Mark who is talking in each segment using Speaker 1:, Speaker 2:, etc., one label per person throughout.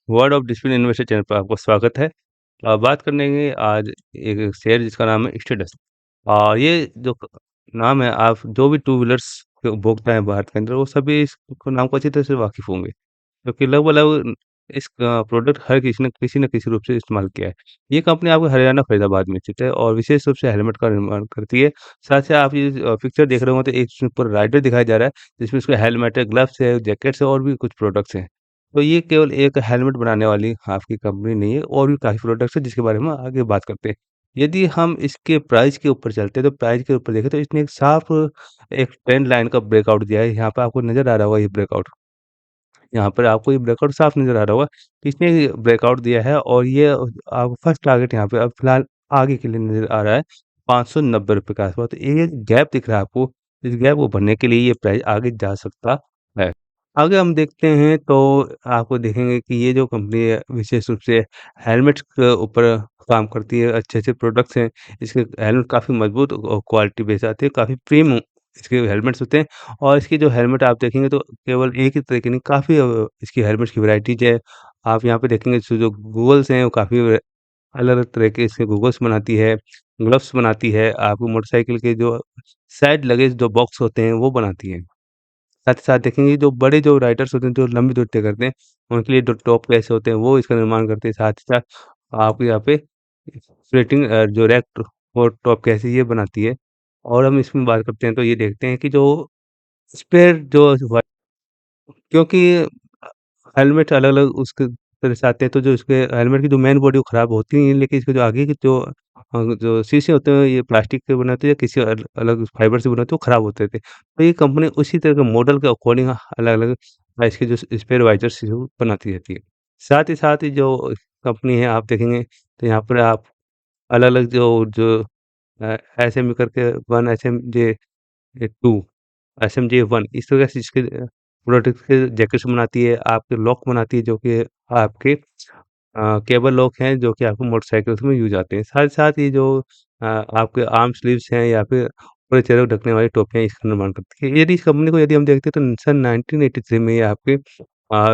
Speaker 1: Word of discipline investor channel पर आपका स्वागत है। बात करेंगे आज एक शेयर जिसका नाम है स्टेटस। ये जो नाम है, आप जो भी टू व्हीलर्स के उपभोक्ता हैं भारत के अंदर, वो सभी इस नाम को अच्छी तरह से वाकिफ होंगे, क्योंकि लगभग इस प्रोडक्ट हर किसी न किसी रूप से इस्तेमाल किया है। ये कंपनी आपके हरियाणा फरीदाबाद में स्थित है और विशेष रूप से हेलमेट का निर्माण करती है। साथ ही आप ये पिक्चर देख रहे होंगे तो एक इसमें ऊपर राइडर दिखाया जा रहा है, जिसमें उसका हेलमेट है, ग्लव्स है, जैकेट्स है और भी कुछ प्रोडक्ट्स हैं। तो ये केवल एक हेलमेट बनाने वाली आपकी कंपनी नहीं है, और भी काफ़ी प्रोडक्ट्स हैं जिसके बारे में आगे बात करते हैं। यदि हम इसके प्राइस के ऊपर चलते हैं, तो प्राइस के ऊपर देखें तो इसने एक साफ एक ट्रेंड लाइन का ब्रेकआउट दिया है। यहाँ पे आपको नज़र आ रहा होगा ये ब्रेकआउट। यहाँ पर आपको ये ब्रेकआउट साफ नज़र आ रहा होगा कि इसने ब्रेकआउट दिया है, और ये आप फर्स्ट टारगेट यहाँ पे अब फिलहाल आगे के लिए नज़र आ रहा है ₹590 के आस-पास। तो ये गैप दिख रहा है आपको, इस गैप को भरने के लिए ये प्राइस आगे जा सकता है। आगे हम देखते हैं तो आपको देखेंगे कि ये जो कंपनी है विशेष रूप से हेलमेट्स के ऊपर काम करती है। अच्छे-अच्छे प्रोडक्ट्स हैं। इसके हेलमेट काफ़ी मजबूत क्वालिटी बेस्ड आती है, काफ़ी प्रीमियम इसके हेलमेट्स होते हैं। और इसकी जो हेलमेट आप देखेंगे तो केवल एक ही तरह की नहीं, काफ़ी इसकी हेलमेट्स की वैराइटीज़ है। आप यहाँ पे देखेंगे जो गूगल्स हैं वो काफ़ी अलग-अलग तरह के इसके गूगल्स बनाती है, ग्लव्स बनाती है, आपको मोटरसाइकिल के जो साइड लगेज जो बॉक्स होते हैं वो बनाती है। साथ ही साथ देखेंगे जो बड़े जो राइडर्स होते हैं, जो लंबी दूरी तय करते हैं, उनके लिए जो टॉप कैसे होते हैं वो इसका निर्माण करते हैं। साथ ही साथ आपको यहाँ पे फ्लोटिंग जो रैक और टॉप कैसे ये बनाती है। और हम इसमें बात करते हैं तो ये देखते हैं कि जो स्पेयर जो क्योंकि हेलमेट अलग-अलग उसके तरह से आते हैं, तो जो इसके हेलमेट की जो मेन बॉडी वो खराब होती नहीं है, लेकिन इसके जो आगे के जो शीशे होते हैं ये प्लास्टिक के बने होते हैं या किसी अलग फाइबर से बने होते हैं, वो खराब होते थे। तो ये कंपनी उसी तरह के मॉडल के अकॉर्डिंग अलग-अलग इसके जो स्पेयर वाइज़र्स बनाती रहती है। साथ ही साथ ये जो कंपनी है आप देखेंगे तो यहाँ पर आप अलग-अलग जो जो एसएम करके 1 एसएमजे 2 एसएमजे-1 इस तरह से इसके प्रोडक्ट के जैकेट्स बनाती है, आपके लॉक बनाती है जो कि आपके केबल लॉक हैं जो कि आपको मोटरसाइकिल्स में यूज़ आते हैं। साथ ही साथ ये जो आपके आर्म स्लीव्स हैं या फिर पूरे चेहरे को ढकने वाली टोपियाँ इसका निर्माण करती है। यदि इस कंपनी को यदि हम देखते हैं तो सन 1983 में ये आपके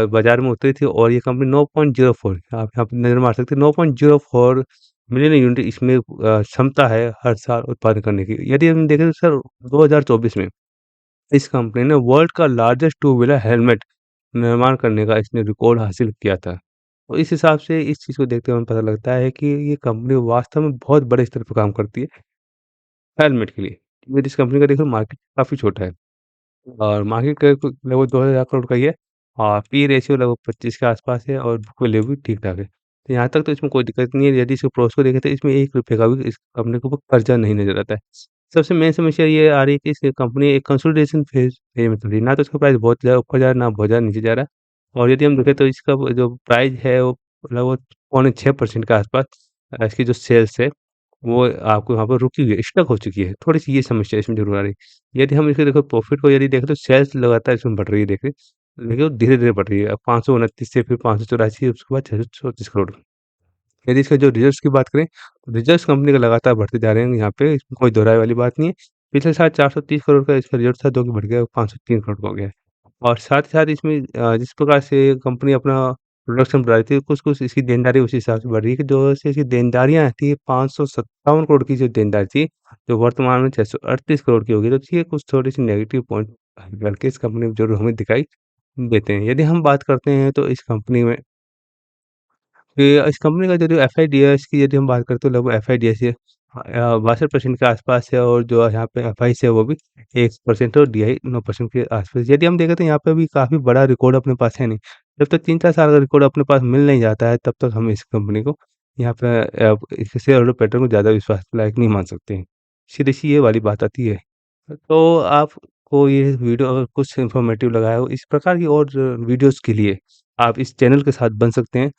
Speaker 1: बाज़ार में उतरी थी, और ये कंपनी 9.04 आप यहाँ पे नज़र मार सकते हैं, 9.04 मिलियन यूनिट इसमें क्षमता है हर साल उत्पादन करने की। यदि हम देखें तो सर 2024 में इस कंपनी ने वर्ल्ड का लार्जेस्ट टू व्हीलर हेलमेट निर्माण करने का इसने रिकॉर्ड हासिल किया था। तो इस हिसाब से इस चीज़ को देखते हुए हमें पता लगता है कि ये कंपनी वास्तव में बहुत बड़े स्तर पे काम करती है हेलमेट के लिए। यदि इस कंपनी का देखो मार्केट काफ़ी छोटा है, और मार्केट कैप लगभग 2000 करोड़ का ही है, और पी रेशियो लगभग 25 के आसपास है, और बुक वैल्यू भी ठीक-ठाक है। तो यहाँ तक तो इसमें कोई दिक्कत नहीं है। यदि इसके प्रोस को देखें तो इसमें ₹1 का भी इस कंपनी के ऊपर कर्जा नहीं नज़र आता है। सबसे मेन समस्या ये आ रही है कि इस कंपनी एक कंसोलिडेशन फेज़ में चल रही है। ना तो इसका प्राइस बहुत ज़्यादा ऊपर जा रहा है, ना बहुत ज़्यादा नीचे जा रहा है। और यदि हम देखें तो इसका वो जो प्राइस है वो लगभग पौने 6% के आसपास इसकी जो सेल्स है वो आपको वहाँ पर रुकी हुई है, स्टक हो चुकी है। थोड़ी-सी ये समस्या इसमें ज़रूर आ रही है। यदि हम इसके देखो प्रॉफ़िट को यदि देखें तो सेल्स लगातार इसमें बढ़ रही है, देखिए। देखिए वो धीरे-धीरे बढ़ रही है। अब 529 से फिर 584, उसके बाद 634 करोड़। यदि इसके जो रिज़ल्ट्स की बात करें, तो रिज़ल्ट्स कंपनी के लगातार बढ़ते जा रहे हैं यहाँ पे, इसमें कोई दोहराए वाली बात नहीं है। पिछले साल 430 करोड़ का इसका रिज़ल्ट था, जो कि बढ़ गया 503 करोड़ का हो गया है। और साथ ही साथ इसमें जिस प्रकार से कंपनी अपना प्रोडक्शन बढ़ा रही थी, कुछ-कुछ इसकी देनदारी उसी हिसाब से बढ़ रही है कि जो से इसकी देनदारियाँ थी 557 करोड़ की जो देनदारी थी, जो वर्तमान में 638 करोड़ की हो गई। तो ये कुछ थोड़ी-सी नेगेटिव पॉइंट करके इस कंपनी में ज़रूर हमें दिखाई देते हैं। यदि हम बात करते हैं तो इस कंपनी में कि इस कंपनी का जो एफआईडीएस की यदि हम बात करें तो लगभग एफआईडीएस ये 62% के आसपास है, और जो यहाँ पे एफआईस है वो भी 1% और डीआई 9% के आसपास। यदि हम देखें तो यहाँ पे भी काफ़ी बड़ा रिकॉर्ड अपने पास है नहीं। जब तक 3-4 साल का रिकॉर्ड अपने पास मिल नहीं जाता है, तब तक हम इस कंपनी को यहाँ पे इसके शेयर होल्डर पैटर्न को ज़्यादा विश्वास के लायक नहीं मान सकते हैं। सीधी-सी ये वाली बात आती है। तो आपको ये वीडियो अगर कुछ इन्फॉर्मेटिव लगा हो, इस प्रकार की और वीडियोज़ के लिए आप इस चैनल के साथ बन सकते हैं।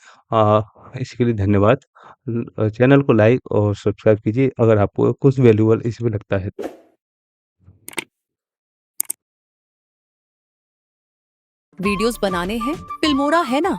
Speaker 1: इसके लिए धन्यवाद। चैनल को लाइक और सब्सक्राइब कीजिए अगर आपको कुछ वैल्यूएबल इसमें लगता है तो।
Speaker 2: वीडियोस बनाने हैं, फिल्मोरा है ना।